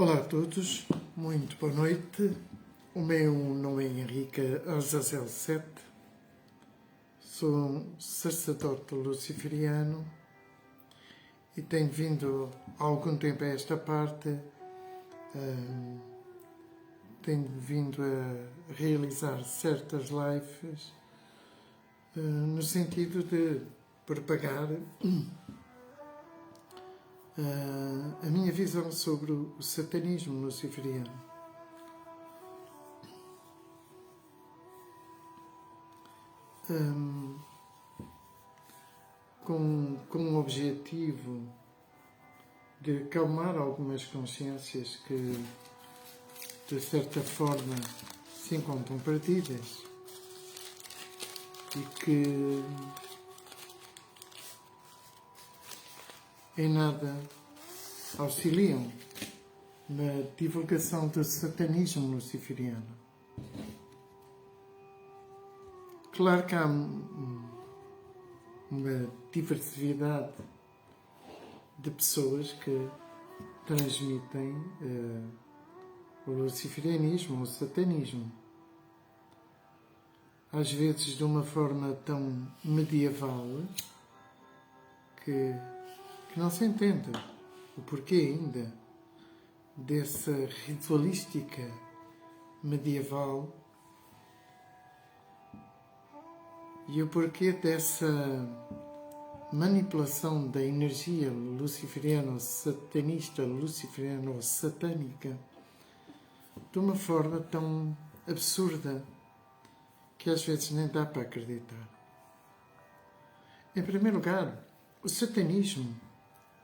Olá a todos, muito boa noite. O meu nome é Henrique Azazel Sete, sou um sacerdote luciferiano e tenho vindo há algum tempo a esta parte, tenho vindo a realizar certas lives no sentido de propagar a minha visão sobre o satanismo luciferiano. Com o objetivo de acalmar algumas consciências que, de certa forma, se encontram perdidas e que em nada auxiliam na divulgação do satanismo luciferiano. Claro que há uma diversidade de pessoas que transmitem o luciferianismo, o satanismo, às vezes de uma forma tão medieval que não se entende o porquê ainda dessa ritualística medieval e o porquê dessa manipulação da energia luciferiano-satanista, luciferiano-satânica, de uma forma tão absurda que às vezes nem dá para acreditar. Em primeiro lugar, o satanismo,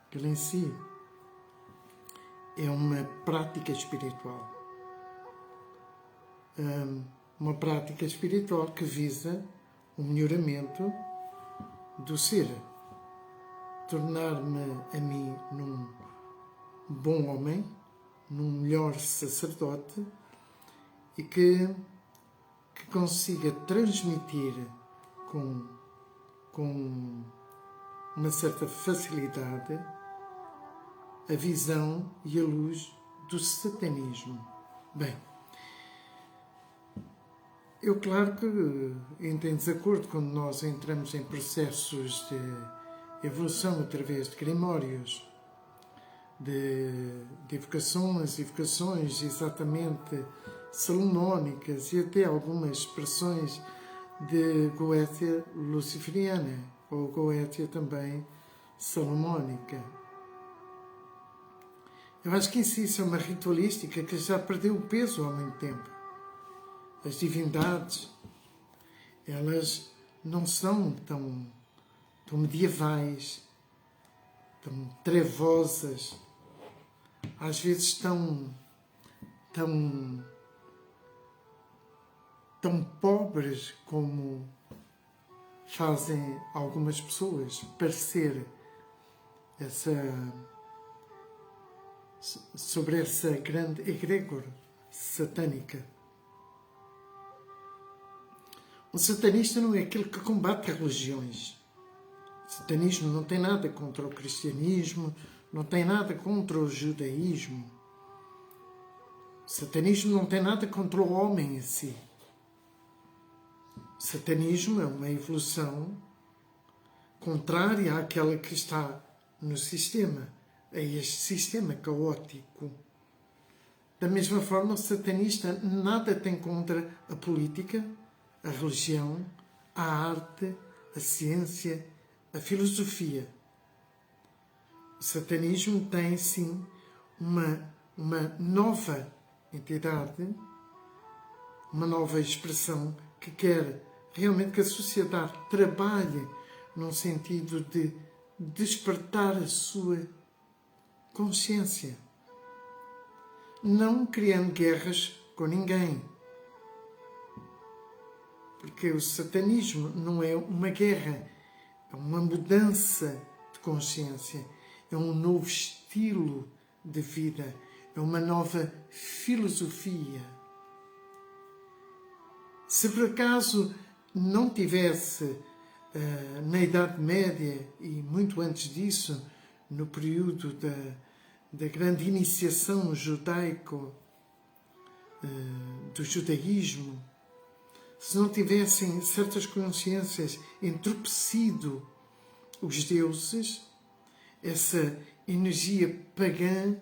ele em si, é uma prática espiritual. Uma prática espiritual que visa o melhoramento do ser, tornar-me a mim num bom homem, num melhor sacerdote e que consiga transmitir com uma certa facilidade a visão e a luz do satanismo. Bem, eu claro que entro em desacordo quando nós entramos em processos de evolução através de grimórios, de evocações exatamente salomónicas e até algumas expressões de goétia luciferiana ou goétia também salomónica. Eu acho que isso é uma ritualística que já perdeu o peso há muito tempo. As divindades, elas não são tão medievais, tão trevosas, às vezes tão pobres como fazem algumas pessoas parecer sobre essa grande egrégor satânica. O satanista não é aquele que combate religiões. O satanismo não tem nada contra o cristianismo, não tem nada contra o judaísmo. O satanismo não tem nada contra o homem em si. O satanismo é uma evolução contrária àquela que está no sistema, a este sistema caótico. Da mesma forma, o satanista nada tem contra a política, a religião, a arte, a ciência, a filosofia. O satanismo tem, sim, uma nova entidade, uma nova expressão que quer realmente que a sociedade trabalhe num sentido de despertar a sua consciência, não criando guerras com ninguém. Porque o satanismo não é uma guerra, é uma mudança de consciência, é um novo estilo de vida, é uma nova filosofia. Se por acaso não tivesse, na Idade Média e muito antes disso, no período da grande iniciação judaico, do judaísmo, se não tivessem certas consciências entorpecido os deuses, essa energia pagã,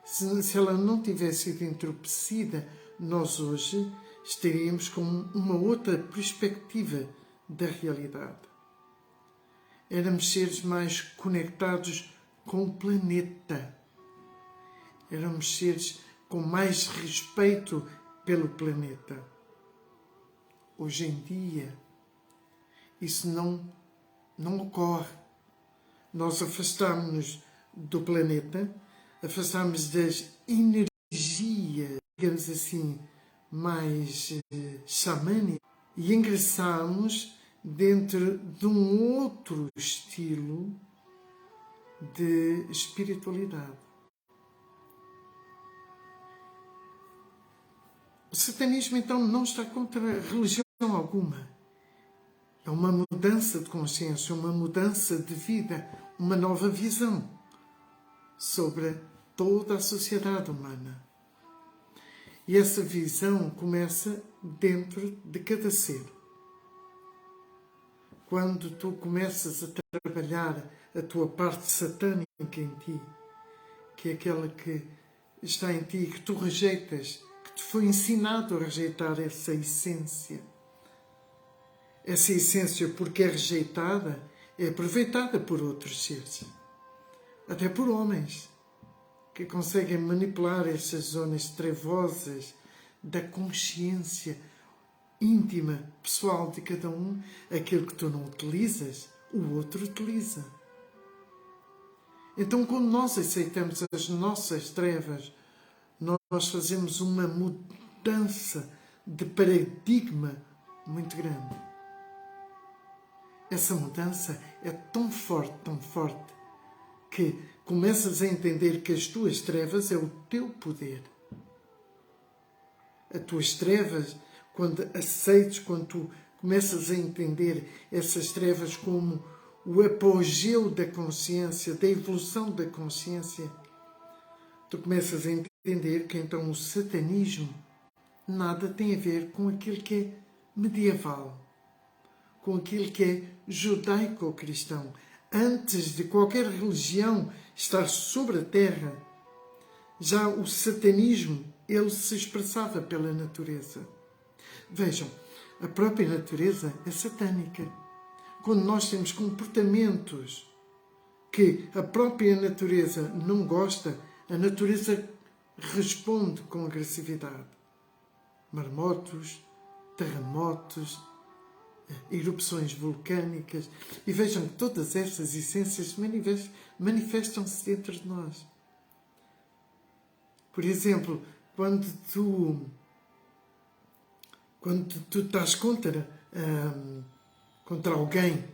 se ela não tivesse sido entorpecida, nós hoje estaríamos com uma outra perspectiva da realidade. Éramos seres mais conectados com o planeta. Éramos seres com mais respeito pelo planeta. Hoje em dia, isso não ocorre. Nós afastamos-nos do planeta, afastamos das energias, digamos assim, mais xamânicas, e ingressamos dentro de um outro estilo de espiritualidade. O satanismo, então, não está contra religião alguma. É uma mudança de consciência, uma mudança de vida, uma nova visão sobre toda a sociedade humana. E essa visão começa dentro de cada ser. Quando tu começas a trabalhar a tua parte satânica em ti, que é aquela que está em ti, que tu rejeitas, que te foi ensinado a rejeitar essa essência. Essa essência, porque é rejeitada, é aproveitada por outros seres, até por homens, que conseguem manipular essas zonas trevosas da consciência íntima, pessoal de cada um. Aquilo que tu não utilizas, o outro utiliza. Então, quando nós aceitamos as nossas trevas, nós fazemos uma mudança de paradigma muito grande. Essa mudança é tão forte, que começas a entender que as tuas trevas é o teu poder. As tuas trevas, quando aceites, quando tu começas a entender essas trevas como o apogeu da consciência, da evolução da consciência, tu começas a entender que então o satanismo nada tem a ver com aquilo que é medieval, com aquilo que é judaico-cristão. Antes de qualquer religião estar sobre a terra, já o satanismo, ele se expressava pela natureza. Vejam, a própria natureza é satânica. Quando nós temos comportamentos que a própria natureza não gosta, a natureza responde com agressividade. Marmotos, terremotos, erupções vulcânicas. E vejam que todas essas essências manifestam-se dentro de nós. Por exemplo, quando tu estás contra alguém,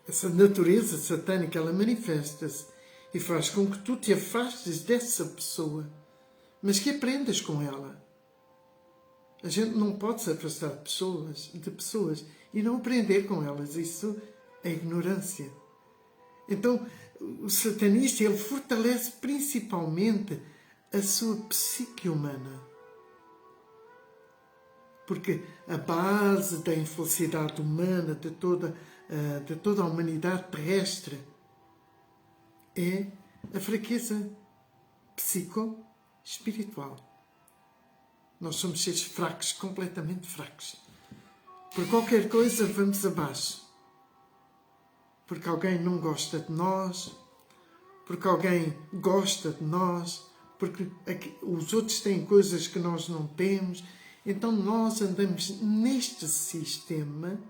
essa natureza satânica, ela manifesta-se e faz com que tu te afastes dessa pessoa, mas que aprendas com ela. A gente não pode se afastar de pessoas e não aprender com elas. Isso é ignorância. Então, o satanista, ele fortalece principalmente a sua psique humana. Porque a base da infelicidade humana, de toda a humanidade terrestre, é a fraqueza psico-espiritual. Nós somos seres fracos, completamente fracos. Por qualquer coisa vamos abaixo. Porque alguém não gosta de nós, porque alguém gosta de nós, porque os outros têm coisas que nós não temos. Então nós andamos neste sistema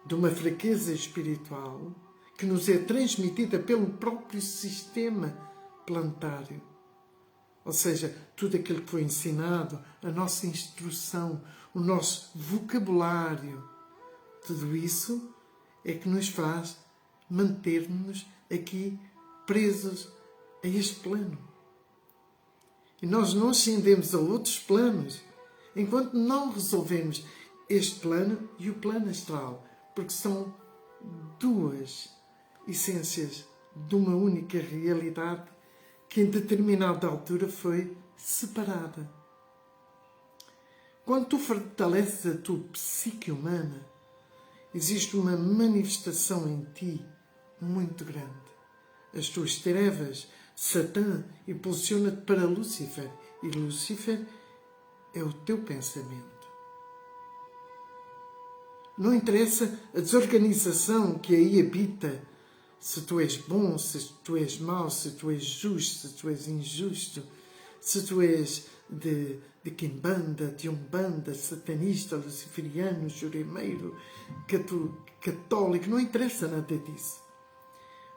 de uma fraqueza espiritual que nos é transmitida pelo próprio sistema planetário. Ou seja, tudo aquilo que foi ensinado, a nossa instrução, o nosso vocabulário, tudo isso é que nos faz manter-nos aqui presos a este plano. E nós não ascendemos a outros planos enquanto não resolvemos este plano e o plano astral, porque são duas essências de uma única realidade que em determinada altura foi separada. Quando tu fortaleces a tua psique humana, existe uma manifestação em ti muito grande. As tuas trevas, Satã impulsiona-te para Lúcifer, e Lúcifer é o teu pensamento. Não interessa a desorganização que aí habita, se tu és bom, se tu és mau, se tu és justo, se tu és injusto, se tu és de quimbanda, de umbanda, satanista, luciferiano, juremeiro, católico, não interessa nada disso.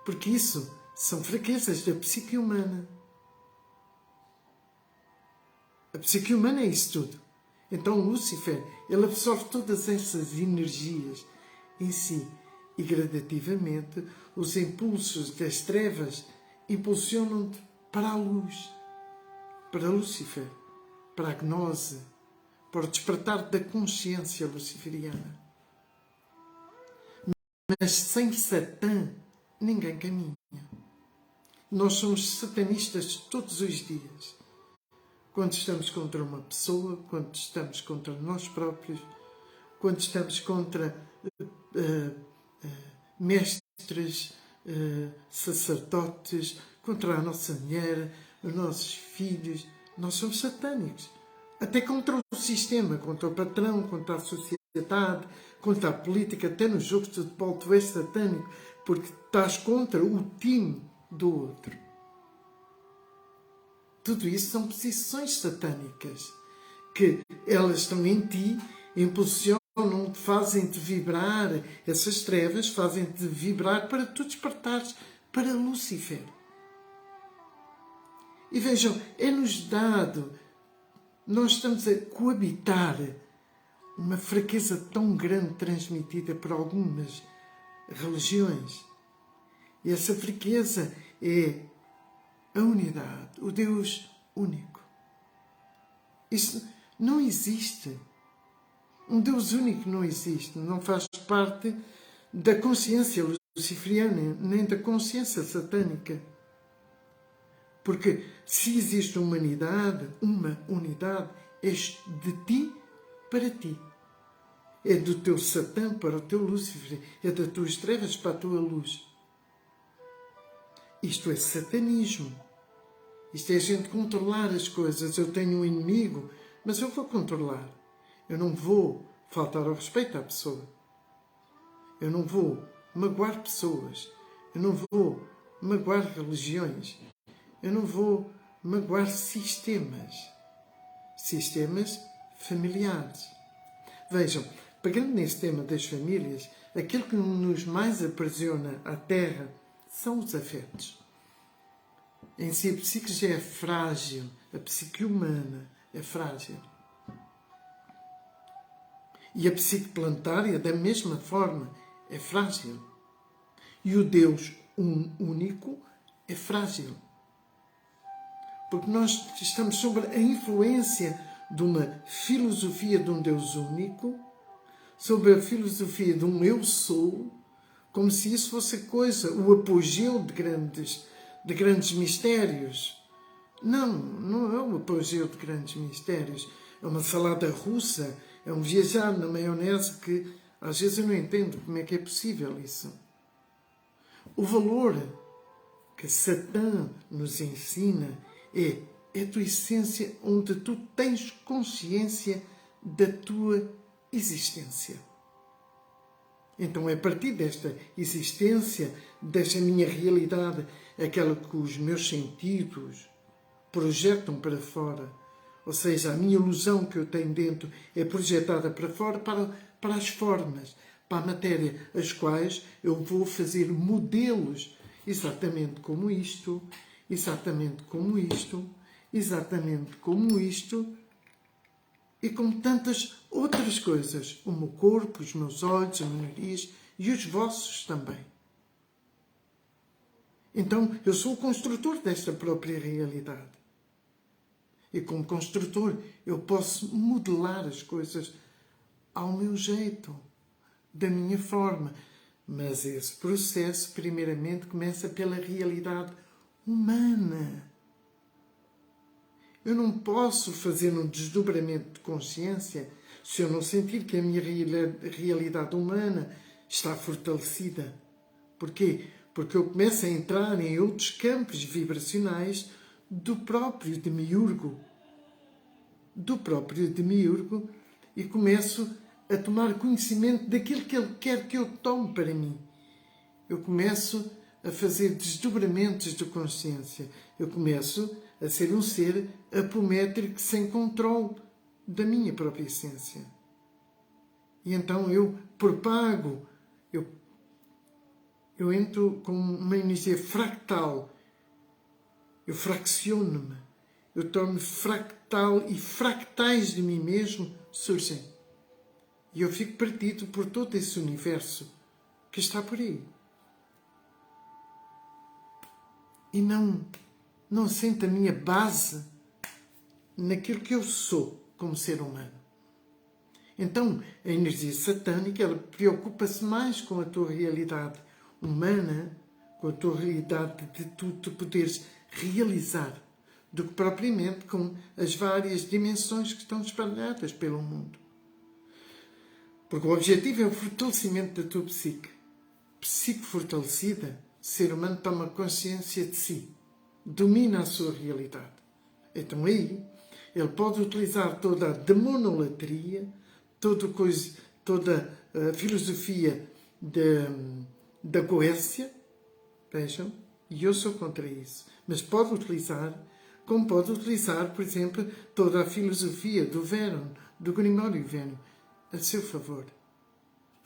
Porque isso são fraquezas da psique humana. A psique humana é isso tudo. Então Lúcifer, ele absorve todas essas energias em si e gradativamente os impulsos das trevas impulsionam-te para a luz, para Lúcifer, para a gnose, para o despertar da consciência luciferiana. Mas sem Satã, ninguém caminha. Nós somos satanistas todos os dias. Quando estamos contra uma pessoa, quando estamos contra nós próprios, quando estamos contra mestres, sacerdotes, contra a nossa mulher, os nossos filhos, nós somos satânicos. Até contra o sistema, contra o patrão, contra a sociedade, contra a política, até no jogo de futebol tu és satânico, porque estás contra o time do outro. Tudo isso são posições satânicas, que elas estão em ti, impulsionam-te, fazem-te vibrar, essas trevas fazem-te vibrar para tu despertares para Lúcifer. E vejam, é-nos dado, nós estamos a coabitar uma fraqueza tão grande transmitida por algumas religiões. E essa fraqueza é a unidade, o Deus único. Isso não existe. Um Deus único não existe, não faz parte da consciência luciferiana, nem da consciência satânica. Porque se existe uma unidade, é de ti para ti. É do teu Satã para o teu Lúcifer, é das tuas trevas para a tua luz. Isto é satanismo. Isto é a gente controlar as coisas. Eu tenho um inimigo, mas eu vou controlar. Eu não vou faltar ao respeito à pessoa. Eu não vou magoar pessoas. Eu não vou magoar religiões. Eu não vou magoar sistemas. Sistemas familiares. Vejam, pegando nesse tema das famílias, aquilo que nos mais aprisiona à Terra são os afetos. Em si, a psique já é frágil, a psique humana é frágil. E a psique planetária, da mesma forma, é frágil. E o Deus único é frágil. Porque nós estamos sob a influência de uma filosofia de um Deus único, sobre a filosofia de um eu sou, como se isso fosse coisa, o apogeu de grandes mistérios. Não é o apogeu de grandes mistérios. É uma salada russa, é um viajar na maionese que às vezes eu não entendo como é que é possível isso. O valor que Satã nos ensina é a tua essência, onde tu tens consciência da tua existência. Então é a partir desta existência, desta minha realidade, aquela que os meus sentidos projetam para fora, ou seja, a minha ilusão que eu tenho dentro é projetada para fora, para as formas, para a matéria, as quais eu vou fazer modelos exatamente como isto, exatamente como isto, exatamente como isto, e como tantas outras coisas. O meu corpo, os meus olhos, o meu nariz e os vossos também. Então, eu sou o construtor desta própria realidade. E como construtor, eu posso modelar as coisas ao meu jeito, da minha forma. Mas esse processo, primeiramente, começa pela realidade humana. Eu não posso fazer um desdobramento de consciência se eu não sentir que a minha realidade humana está fortalecida. Porquê? Porque eu começo a entrar em outros campos vibracionais do próprio demiurgo. E começo a tomar conhecimento daquilo que ele quer que eu tome para mim. Eu começo a fazer desdobramentos de consciência. Eu começo a ser um ser apométrico sem controle da minha própria essência. E então eu propago, eu entro com uma energia fractal. Eu fracciono-me. Eu torno-me fractal e fractais de mim mesmo surgem. E eu fico partido por todo esse universo que está por aí. E não sinto a minha base naquilo que eu sou como ser humano. Então, a energia satânica, ela preocupa-se mais com a tua realidade humana, com a tua realidade de tu te poderes realizar, do que propriamente com as várias dimensões que estão espalhadas pelo mundo. Porque o objetivo é o fortalecimento da tua psique. Psique fortalecida, o ser humano toma consciência de si, domina a sua realidade. Então aí, ele pode utilizar toda a demonolatria, toda a filosofia da Goécia, vejam, e eu sou contra isso, mas pode utilizar, como pode utilizar, por exemplo, toda a filosofia do Veron, do Grimório Veron, a seu favor.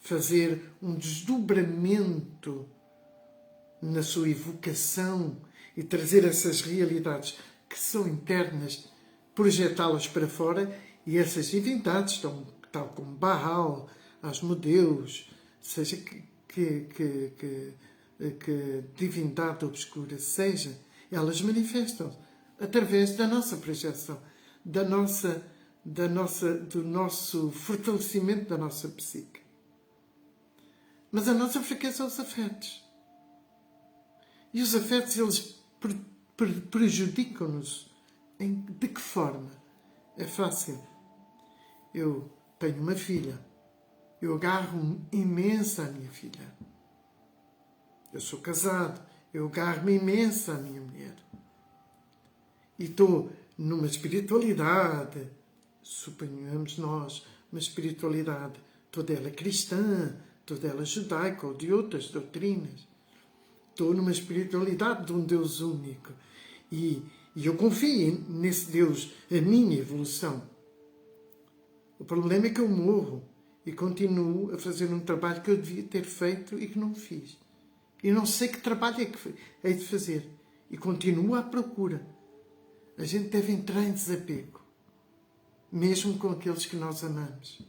Fazer um desdobramento na sua evocação e trazer essas realidades que são internas, projetá-las para fora, e essas divindades, tal como Baal, Asmodeus, seja que divindade obscura seja, elas manifestam através da nossa projeção, do nosso fortalecimento da nossa psique. Mas a nossa fraqueza são os afetos. E os afetos, eles prejudicam-nos. De que forma? É fácil. Eu tenho uma filha. Eu agarro-me imensa à minha filha. Eu sou casado. Eu agarro-me imensa à minha mulher. E estou numa espiritualidade, suponhamos nós, uma espiritualidade toda ela cristã, toda ela judaica ou de outras doutrinas. Estou numa espiritualidade de um Deus único. E eu confio nesse Deus, a minha evolução. O problema é que eu morro e continuo a fazer um trabalho que eu devia ter feito e que não fiz. E não sei que trabalho é que hei de fazer. E continuo à procura. A gente deve entrar em desapego, mesmo com aqueles que nós amamos.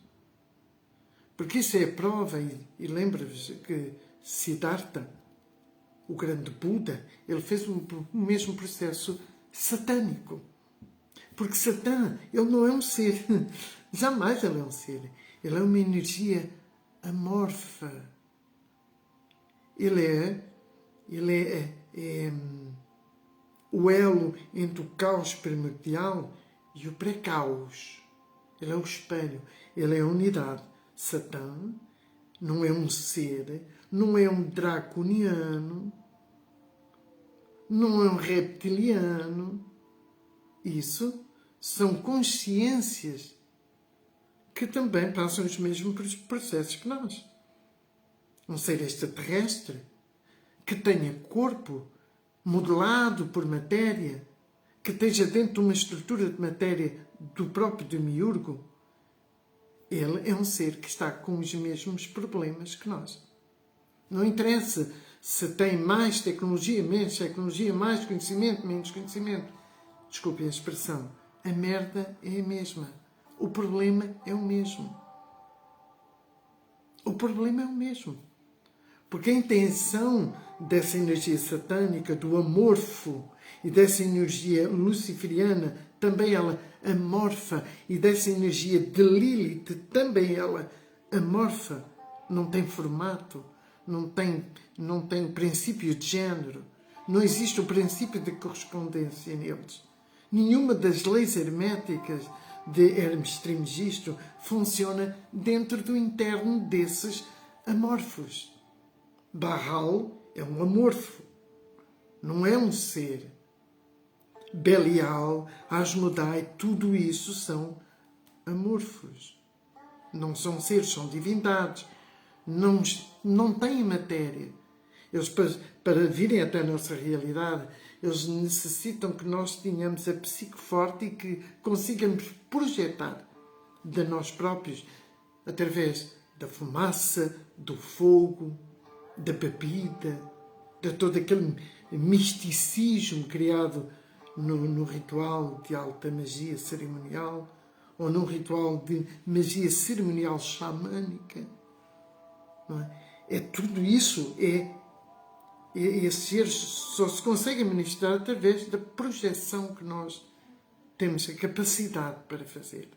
Porque isso é a prova, e lembra-vos que Siddhartha, o grande Buda, ele fez o mesmo processo satânico. Porque Satã, ele não é um ser, jamais ele é um ser. Ele é uma energia amorfa. Ele é o elo entre o caos primordial e o pré-caos. Ele é o espelho, ele é a unidade. Satã não é um ser, não é um draconiano, não é um reptiliano. Isso são consciências que também passam os mesmos processos que nós. Um ser extraterrestre que tenha corpo modelado por matéria, que esteja dentro de uma estrutura de matéria do próprio demiurgo, ele é um ser que está com os mesmos problemas que nós. Não interessa se tem mais tecnologia, menos tecnologia, mais conhecimento, menos conhecimento. Desculpem a expressão. A merda é a mesma. O problema é o mesmo. O problema é o mesmo. Porque a intenção dessa energia satânica, do amorfo, e dessa energia luciferiana, também ela amorfa, e dessa energia de Lilith, também ela amorfa, não tem formato, não tem princípio de género, não existe o princípio de correspondência neles. Nenhuma das leis herméticas de Hermes Trismegisto funciona dentro do interno desses amorfos. Baal é um amorfo, não é um ser. Belial, Asmodai, tudo isso são amorfos. Não são seres, são divindades. Não têm matéria. Eles, para virem até a nossa realidade, eles necessitam que nós tenhamos a psique forte e que consigamos projetar de nós próprios, através da fumaça, do fogo, da bebida, de todo aquele misticismo criado no ritual de alta magia cerimonial ou num ritual de magia cerimonial xamânica. Não é? Tudo isso esses seres só se conseguem manifestar através da projeção que nós temos a capacidade para fazer.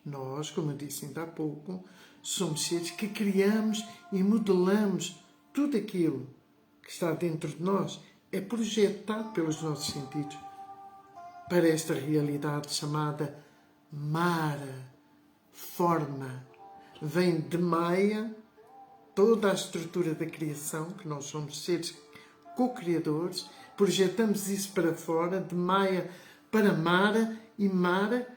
Nós, como eu disse ainda há pouco, somos seres que criamos e modelamos tudo aquilo que está dentro de nós. É projetado pelos nossos sentidos para esta realidade chamada Mara, forma. Vem de Maia, toda a estrutura da criação, que nós somos seres co-criadores, projetamos isso para fora, de Maia para Mara, e Mara,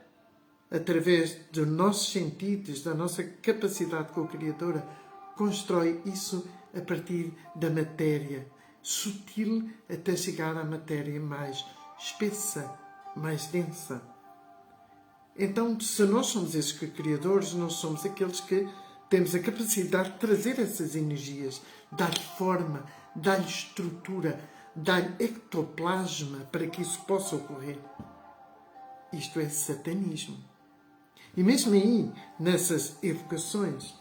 através dos nossos sentidos, da nossa capacidade co-criadora, constrói isso a partir da matéria, sutil até chegar à matéria mais espessa, mais densa. Então, se nós somos esses criadores, nós somos aqueles que temos a capacidade de trazer essas energias, dar-lhe forma, dar-lhe estrutura, dar-lhe ectoplasma para que isso possa ocorrer. Isto é satanismo. E mesmo aí, nessas evocações,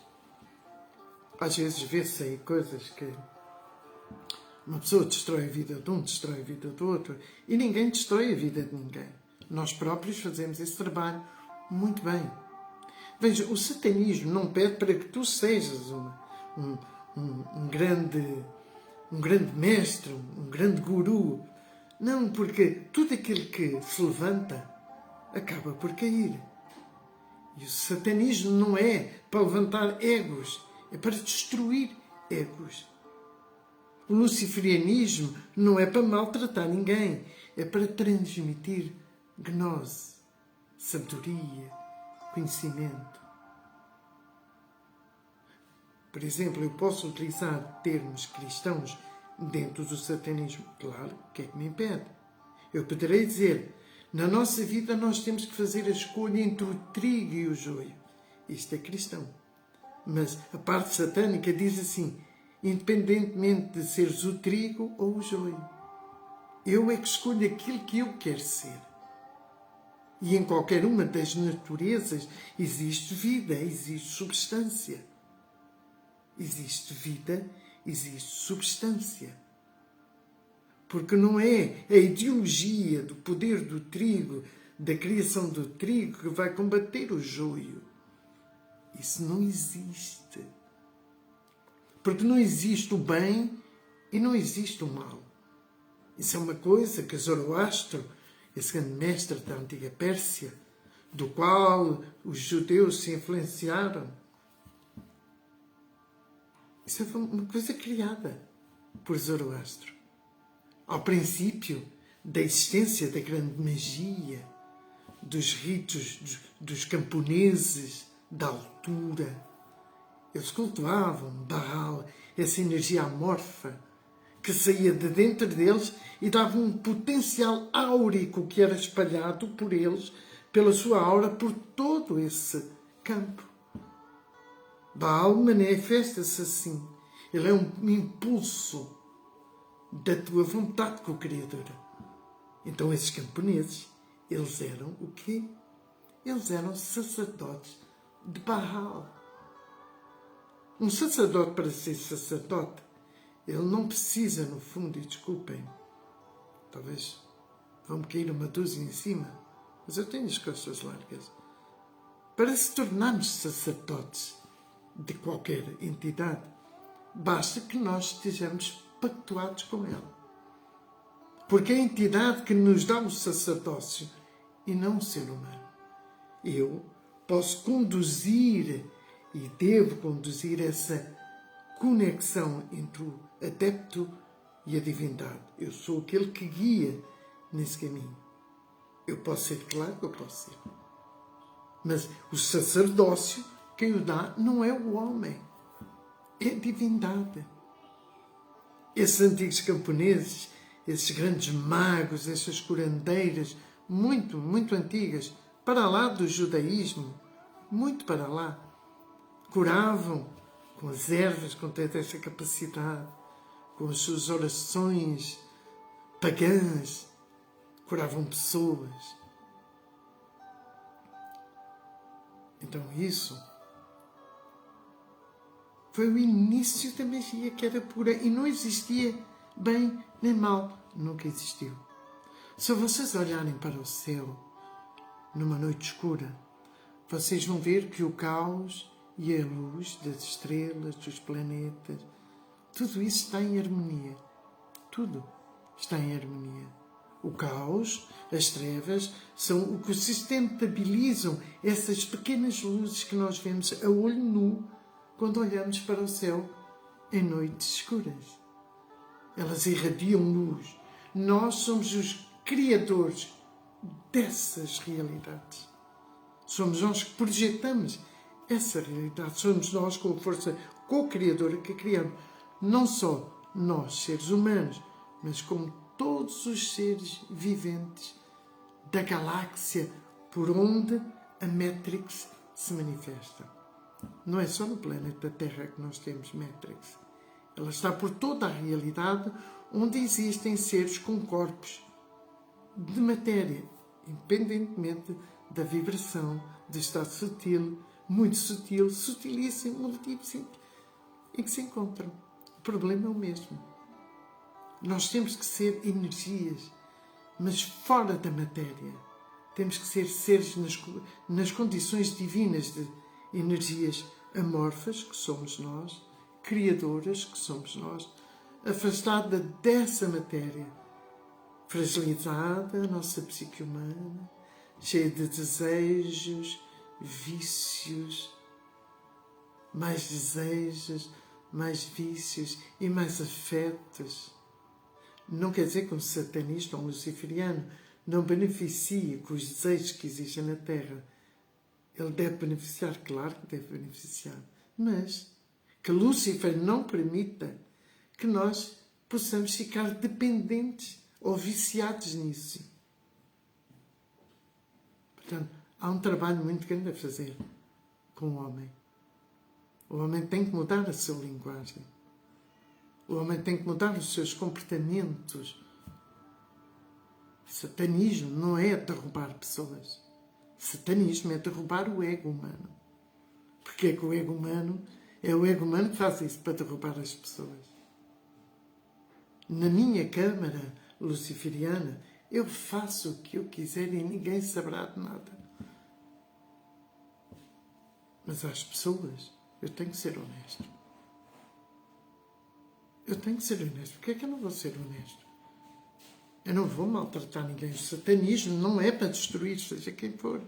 às vezes vê-se aí coisas que uma pessoa destrói a vida de um, destrói a vida do outro, e ninguém destrói a vida de ninguém. Nós próprios fazemos esse trabalho muito bem. Veja, o satanismo não pede para que tu sejas um grande mestre, um grande guru. Não, porque tudo aquilo que se levanta acaba por cair. E o satanismo não é para levantar egos, é para destruir egos. O luciferianismo não é para maltratar ninguém, é para transmitir gnose, sabedoria, conhecimento. Por exemplo, eu posso utilizar termos cristãos dentro do satanismo. Claro, o que é que me impede? Eu poderei dizer, na nossa vida nós temos que fazer a escolha entre o trigo e o joio. Isto é cristão. Mas a parte satânica diz assim, independentemente de seres o trigo ou o joio, eu é que escolho aquilo que eu quero ser. E em qualquer uma das naturezas existe vida, existe substância. Existe vida, existe substância. Porque não é a ideologia do poder do trigo, da criação do trigo, que vai combater o joio. Isso não existe. Porque não existe o bem e não existe o mal. Isso é uma coisa que Zoroastro, esse grande mestre da antiga Pérsia, do qual os judeus se influenciaram, isso é uma coisa criada por Zoroastro. Ao princípio da existência da grande magia, dos ritos dos camponeses, da altura, eles cultuavam Baal, essa energia amorfa que saía de dentro deles e dava um potencial áurico que era espalhado por eles, pela sua aura, por todo esse campo. Baal manifesta-se assim. Ele é um impulso da tua vontade co-criadora. Então esses camponeses, eles eram o quê? Eles eram sacerdotes de Baal. Um sacerdote, para ser sacerdote, ele não precisa, no fundo, e desculpem, talvez vão-me cair uma dúzia em cima, mas eu tenho as costas largas. Para se tornarmos sacerdotes de qualquer entidade, basta que nós estejamos pactuados com ela. Porque a entidade que nos dá o sacerdócio e não um ser humano. Eu posso conduzir e devo conduzir essa conexão entre o adepto e a divindade. Eu sou aquele que guia nesse caminho. Eu posso ser, claro que eu posso ser. Mas o sacerdócio, quem o dá, não é o homem. É a divindade. Esses antigos camponeses, esses grandes magos, essas curandeiras, muito, muito antigas, para lá do judaísmo, muito para lá, curavam com as ervas, com toda essa capacidade, com as suas orações pagãs, curavam pessoas. Então isso foi o início da magia, que era pura e não existia bem nem mal, nunca existiu. Se vocês olharem para o céu numa noite escura, vocês vão ver que o caos e a luz das estrelas, dos planetas, tudo isso está em harmonia. Tudo está em harmonia. O caos, as trevas, são o que sustentabilizam essas pequenas luzes que nós vemos a olho nu quando olhamos para o céu em noites escuras. Elas irradiam luz. Nós somos os criadores dessas realidades. Somos nós que projetamos essa realidade. Somos nós, com a força co-criadora, que criamos não só nós, seres humanos, mas como todos os seres viventes da galáxia por onde a Matrix se manifesta. Não é só no planeta Terra que nós temos Matrix. Ela está por toda a realidade onde existem seres com corpos de matéria, independentemente da vibração, do estado sutil, muito sutil, sutilíssimo, multíssimo, em que se encontram. O problema é o mesmo. Nós temos que ser energias, mas fora da matéria. Temos que ser seres nas condições divinas de energias amorfas, que somos nós, criadoras, que somos nós, afastada dessa matéria, fragilizada, a nossa psique humana, cheia de desejos, vícios, mais desejos, mais vícios e mais afetos. Não quer dizer que um satanista ou um luciferiano não beneficie com os desejos que existem na Terra. Ele deve beneficiar, claro que deve beneficiar, mas que Lúcifer não permita que nós possamos ficar dependentes ou viciados nisso. Portanto, há um trabalho muito grande a fazer com o homem. O homem tem que mudar a sua linguagem. O homem tem que mudar os seus comportamentos. Satanismo não é derrubar pessoas. Satanismo é derrubar o ego humano. Porque é que o ego humano é o ego humano que faz isso, para derrubar as pessoas. Na minha câmara luciferiana, eu faço o que eu quiser e ninguém saberá de nada. Mas às pessoas, eu tenho que ser honesto. Eu tenho que ser honesto. Porquê é que eu não vou ser honesto? Eu não vou maltratar ninguém. O satanismo não é para destruir, seja quem for.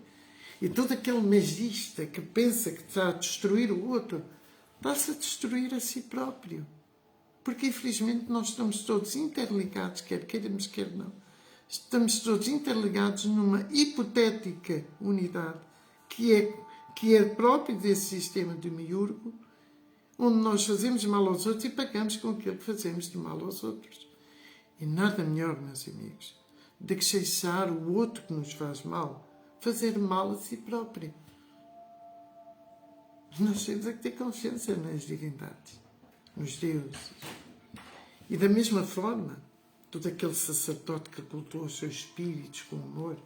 E todo aquele magista que pensa que está a destruir o outro, está-se a destruir a si próprio. Porque, infelizmente, nós estamos todos interligados, quer queiramos, quer não. Estamos todos interligados numa hipotética unidade que é própria desse sistema de miurgo, onde nós fazemos mal aos outros e pagamos com aquilo que fazemos de mal aos outros. E nada melhor, meus amigos, do que deixar o outro que nos faz mal fazer mal a si próprio. Nós temos que ter confiança nas divindades, nos deuses. E da mesma forma, todo aquele sacerdote que cultua os seus espíritos com amor,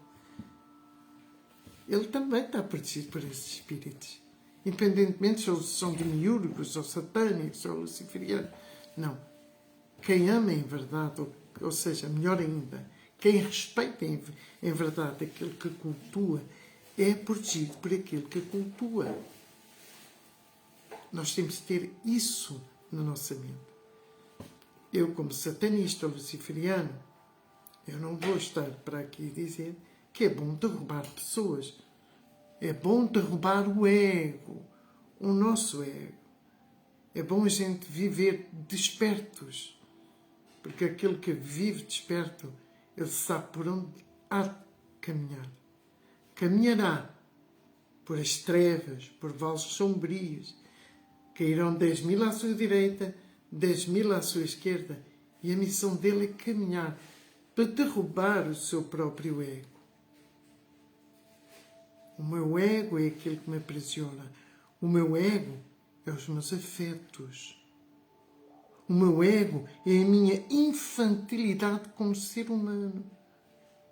ele também está protegido por esses espíritos. Independentemente se são demiurgos, ou satânicos, ou luciferianos. Não. Quem ama em verdade, ou seja, melhor ainda, quem respeita em verdade aquilo que cultua, é protegido por aquilo que cultua. Nós temos de ter isso na nossa mente. Eu, como satanista ou luciferiano, eu não vou estar para aqui dizer que é bom derrubar pessoas. É bom derrubar o ego, o nosso ego. É bom a gente viver despertos, porque aquele que vive desperto, ele sabe por onde há de caminhar. Caminhará por as trevas, por vales sombrios. Cairão 10.000 à sua direita, 10.000 à sua esquerda. E a missão dele é caminhar para derrubar o seu próprio ego. O meu ego é aquilo que me aprisiona. O meu ego é os meus afetos. O meu ego é a minha infantilidade como ser humano.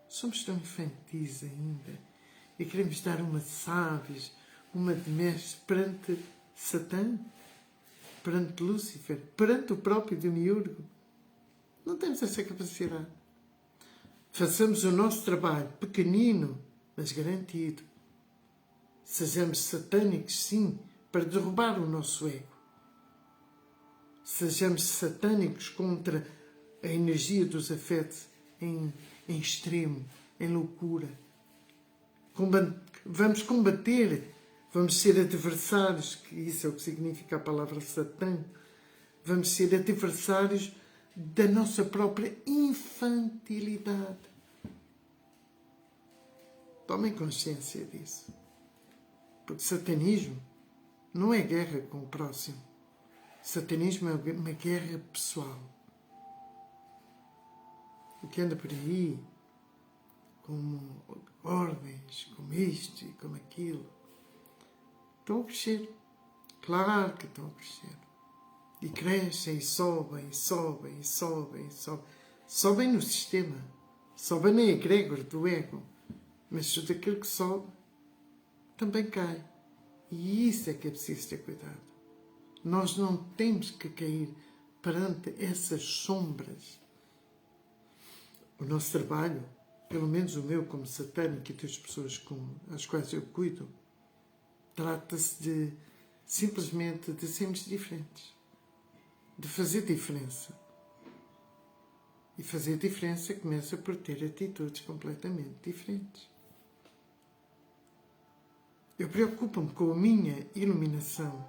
Somos tão infantis ainda. E queremos dar uma de sábios, uma de mestre perante Satã, perante Lúcifer, perante o próprio Demiurgo. Não temos essa capacidade. Façamos o nosso trabalho pequenino, mas garantido. Sejamos satânicos, sim, para derrubar o nosso ego. Sejamos satânicos contra a energia dos afetos em extremo, em loucura. Vamos combater, vamos ser adversários, que isso é o que significa a palavra Satã. Vamos ser adversários da nossa própria infantilidade. Tomem consciência disso. Porque satanismo não é guerra com o próximo. Satanismo é uma guerra pessoal. O que anda por aí, como ordens, como isto e como aquilo, estão a crescer. Claro que estão a crescer. E crescem, e sobem, e sobem, e sobem, e sobem. Sobem no sistema. Sobem na egrégora do ego. Mas tudo aquilo que sobe também cai. E isso é que é preciso ter cuidado. Nós não temos que cair perante essas sombras. O nosso trabalho, pelo menos o meu como satânico e das pessoas com as quais eu cuido, trata-se de simplesmente de sermos diferentes. De fazer diferença. E fazer diferença começa por ter atitudes completamente diferentes. Eu preocupo-me com a minha iluminação,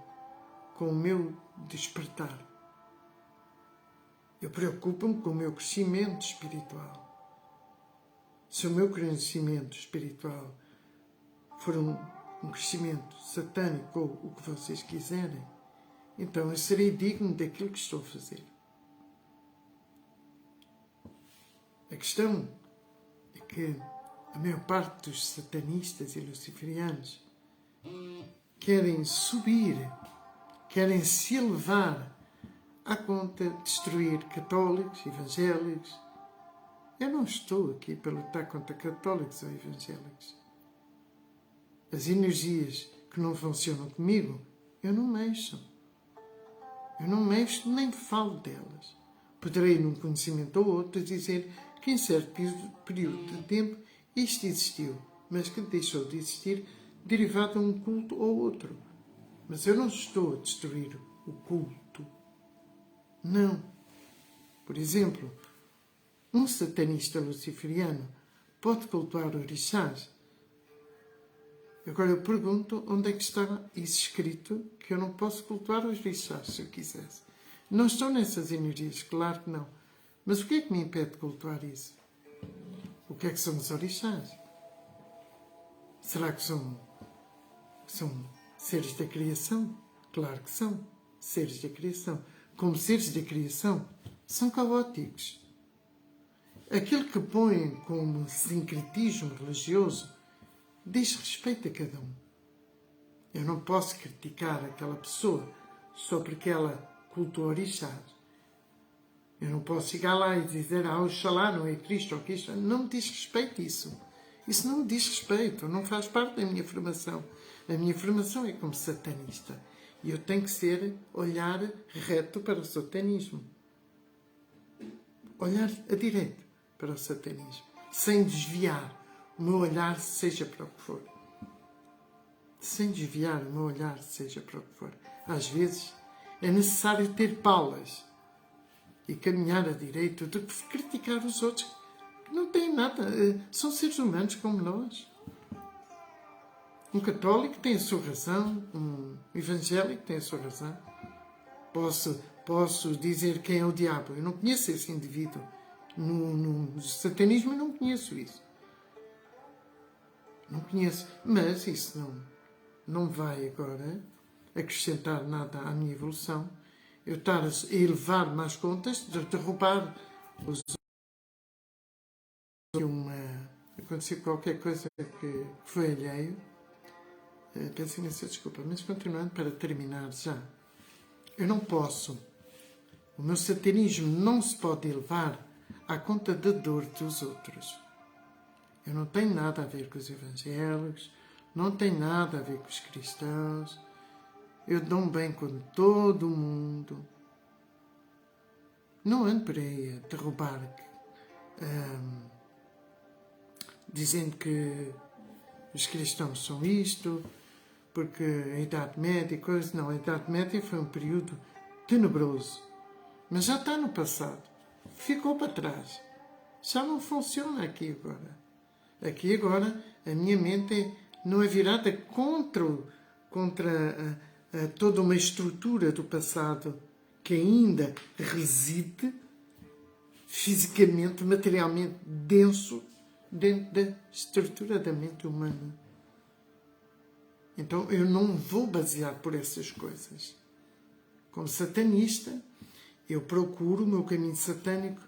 com o meu despertar. Eu preocupo-me com o meu crescimento espiritual. Se o meu crescimento espiritual for um crescimento satânico ou o que vocês quiserem, então eu serei digno daquilo que estou a fazer. A questão é que a maior parte dos satanistas e luciferianos querem subir, querem se elevar à conta de destruir católicos, evangélicos. Eu não estou aqui para lutar contra católicos ou evangélicos. As energias que não funcionam comigo, eu não mexo. Eu não mexo nem falo delas. Poderei, num conhecimento ou outro, dizer que em certo período de tempo isto existiu, mas que deixou de existir derivado a um culto ou outro. Mas eu não estou a destruir o culto. Não. Por exemplo, um satanista luciferiano pode cultuar orixás. Agora eu pergunto onde é que está isso escrito que eu não posso cultuar os orixás se eu quisesse. Não estou nessas energias, claro que não. Mas o que é que me impede de cultuar isso? O que é que são os orixás? Será que são seres da criação? Claro que são seres da criação. Como seres da criação, são caóticos. Aquilo que põem como sincretismo religioso diz respeito a cada um. Eu não posso criticar aquela pessoa só porque ela cultua orixás. Eu não posso chegar lá e dizer, Oxalá não é Cristo ou Cristo. Não me diz respeito isso. Isso não me diz respeito, não faz parte da minha formação. A minha formação é como satanista. E eu tenho que olhar reto para o satanismo. Olhar a direita para o satanismo. Sem desviar o meu olhar, seja para o que for. Sem desviar o meu olhar, seja para o que for. Às vezes é necessário ter palas e caminhar à direita do que criticar os outros que não têm nada, são seres humanos como nós. Um católico tem a sua razão, um evangélico tem a sua razão. Posso dizer quem é o diabo. Eu não conheço esse indivíduo. No satanismo eu não conheço isso. Não conheço. Mas isso não vai agora acrescentar nada à minha evolução. Eu estar a elevar-me às contas, de derrubar os aconteceu qualquer coisa que foi alheio. Peço imensa desculpa, mas continuando para terminar já. Eu não posso. O meu satanismo não se pode elevar à conta da dor dos outros. Eu não tenho nada a ver com os evangélicos, não tenho nada a ver com os cristãos. Eu dou-me bem com todo o mundo. Não ando por aí a derrubar, dizendo que os cristãos são isto, porque a Idade Média e coisas. Não, a Idade Média foi um período tenebroso. Mas já está no passado. Ficou para trás. Já não funciona aqui agora. Aqui agora a minha mente não é virada contra toda uma estrutura do passado que ainda reside fisicamente, materialmente denso dentro da estrutura da mente humana. Então eu não vou basear por essas coisas. Como satanista, eu procuro o meu caminho satânico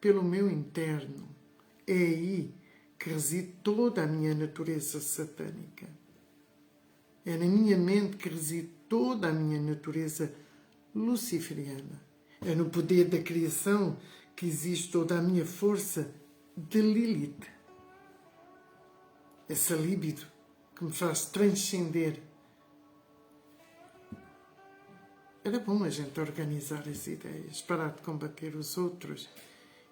pelo meu interno. É aí que reside toda a minha natureza satânica. É na minha mente que reside toda a minha natureza luciferiana. É no poder da criação que existe toda a minha força de Lilith. Essa libido que me faz transcender. Era bom a gente organizar as ideias, parar de combater os outros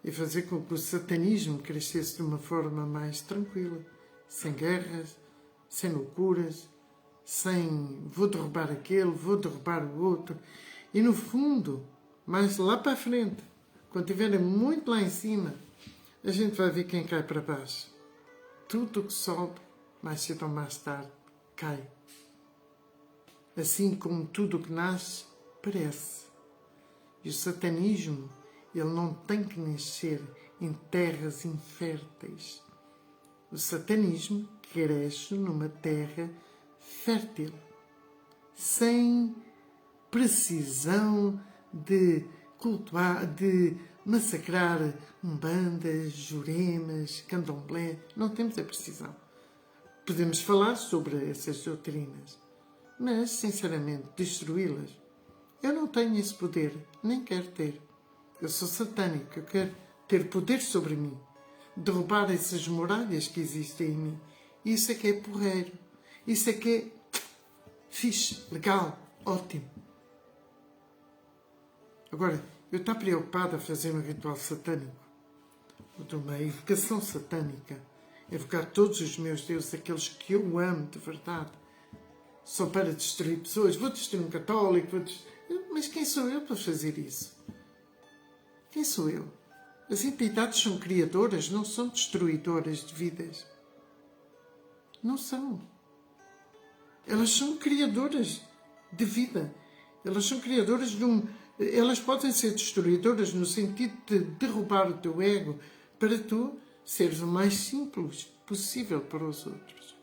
e fazer com que o satanismo crescesse de uma forma mais tranquila, sem guerras, sem loucuras, sem vou derrubar aquele, vou derrubar o outro. E no fundo, mais lá para a frente, quando estiverem muito lá em cima, a gente vai ver quem cai para baixo. Tudo o que sobe, mais cedo ou mais tarde, cai. Assim como tudo o que nasce, perece. E o satanismo, ele não tem que nascer em terras inférteis. O satanismo cresce numa terra fértil, sem precisão de cultuar, de massacrar umbandas, juremas, candomblé. Não temos a precisão. Podemos falar sobre essas doutrinas, mas, sinceramente, destruí-las. Eu não tenho esse poder, nem quero ter. Eu sou satânico, eu quero ter poder sobre mim, derrubar essas muralhas que existem em mim. Isso é que é porreiro. Isso é que é fixe, legal, ótimo. Agora, eu estou preocupado a fazer um ritual satânico, de uma evocação satânica, evocar todos os meus deuses, aqueles que eu amo de verdade, só para destruir pessoas. Vou destruir um católico, mas quem sou eu para fazer isso? Quem sou eu? As entidades são criadoras, não são destruidoras de vidas. Não são. Elas são criadoras de vida. Elas são criadoras de Elas podem ser destruidoras no sentido de derrubar o teu ego para tu seres o mais simples possível para os outros.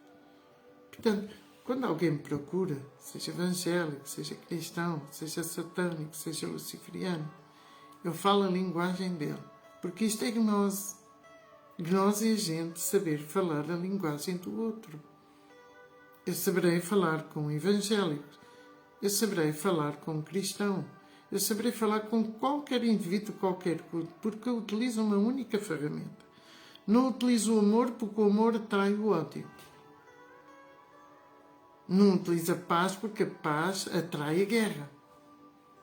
Portanto, quando alguém me procura, seja evangélico, seja cristão, seja satânico, seja luciferiano, eu falo a linguagem dele. Porque isto é gnose. Gnose é a gente saber falar a linguagem do outro. Eu saberei falar com um evangélico. Eu saberei falar com um cristão. Eu saberei falar com qualquer indivíduo, qualquer coisa, porque eu utilizo uma única ferramenta. Não utilizo o amor porque o amor atrai o ódio. Não utilizo a paz porque a paz atrai a guerra.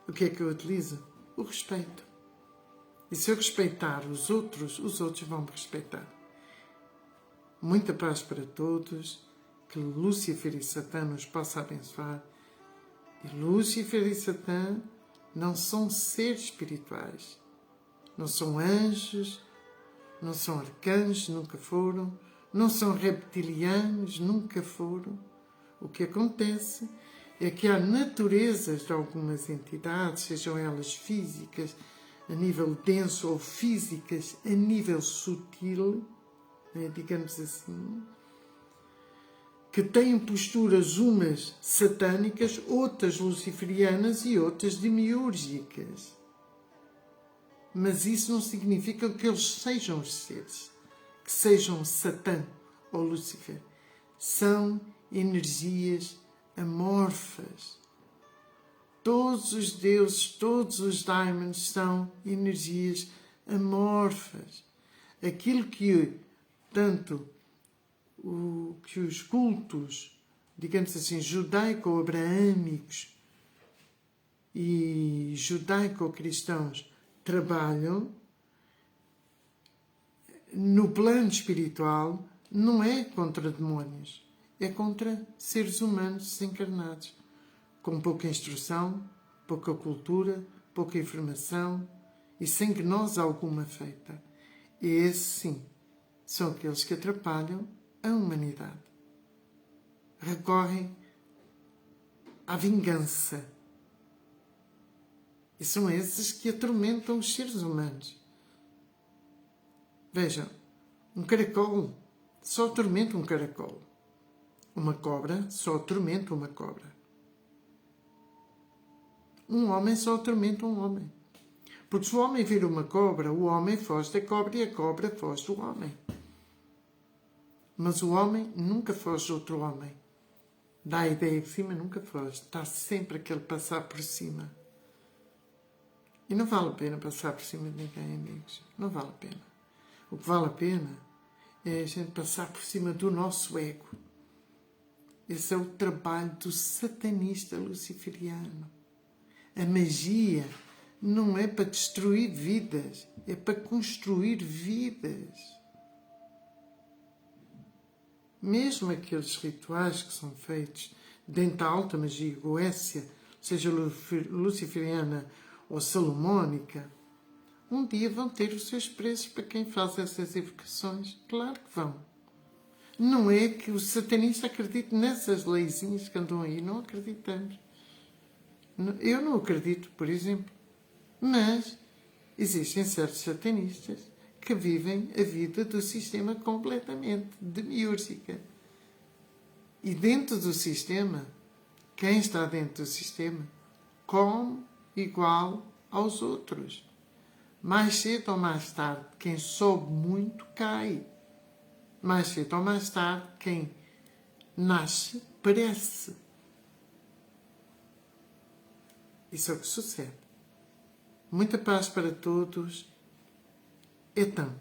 O que é que eu utilizo? O respeito. E se eu respeitar os outros vão me respeitar. Muita paz para todos. Que Lúcifer e Satã nos possa abençoar. E Lúcifer e Satã não são seres espirituais. Não são anjos. não são arcanjos, nunca foram, não são reptilianos, nunca foram. O que acontece é que há naturezas de algumas entidades, sejam elas físicas a nível denso ou físicas a nível sutil, né, digamos assim, que têm posturas umas satânicas, outras luciferianas e outras demiúrgicas. Mas isso não significa que eles sejam os seres, que sejam Satã ou Lúcifer. São energias amorfas. Todos os deuses, todos os daimons são energias amorfas. Aquilo que tanto que os cultos, digamos assim, judaico-abraâmicos e judaico-cristãos trabalham no plano espiritual, não é contra demónios, é contra seres humanos desencarnados, com pouca instrução, pouca cultura, pouca informação e sem gnose alguma feita. E esses, sim, são aqueles que atrapalham a humanidade. Recorrem à vingança. E são esses que atormentam os seres humanos. Vejam, um caracol só atormenta um caracol. Uma cobra só atormenta uma cobra. Um homem só atormenta um homem. Porque se o homem vira uma cobra, o homem foge da cobra e a cobra foge do homem. Mas o homem nunca foge de outro homem. Dá a ideia que cima nunca foge. Está sempre aquele passar por cima. E não vale a pena passar por cima de ninguém, amigos. Não vale a pena. O que vale a pena é a gente passar por cima do nosso ego. Esse é o trabalho do satanista luciferiano. A magia não é para destruir vidas, é para construir vidas. Mesmo aqueles rituais que são feitos dentro da alta magia goécia, seja luciferiana ou salomónica, um dia vão ter os seus preços para quem faz essas evocações. Claro que vão. Não é que o satanista acredite nessas leizinhas que andam aí. Não acreditamos. Eu não acredito, por exemplo. Mas existem certos satanistas que vivem a vida do sistema completamente demiúrgica. E dentro do sistema, quem está dentro do sistema come igual aos outros. Mais cedo ou mais tarde, quem sobe muito cai. Mais cedo ou mais tarde, quem nasce perece. Isso é o que sucede. Muita paz para todos. Então,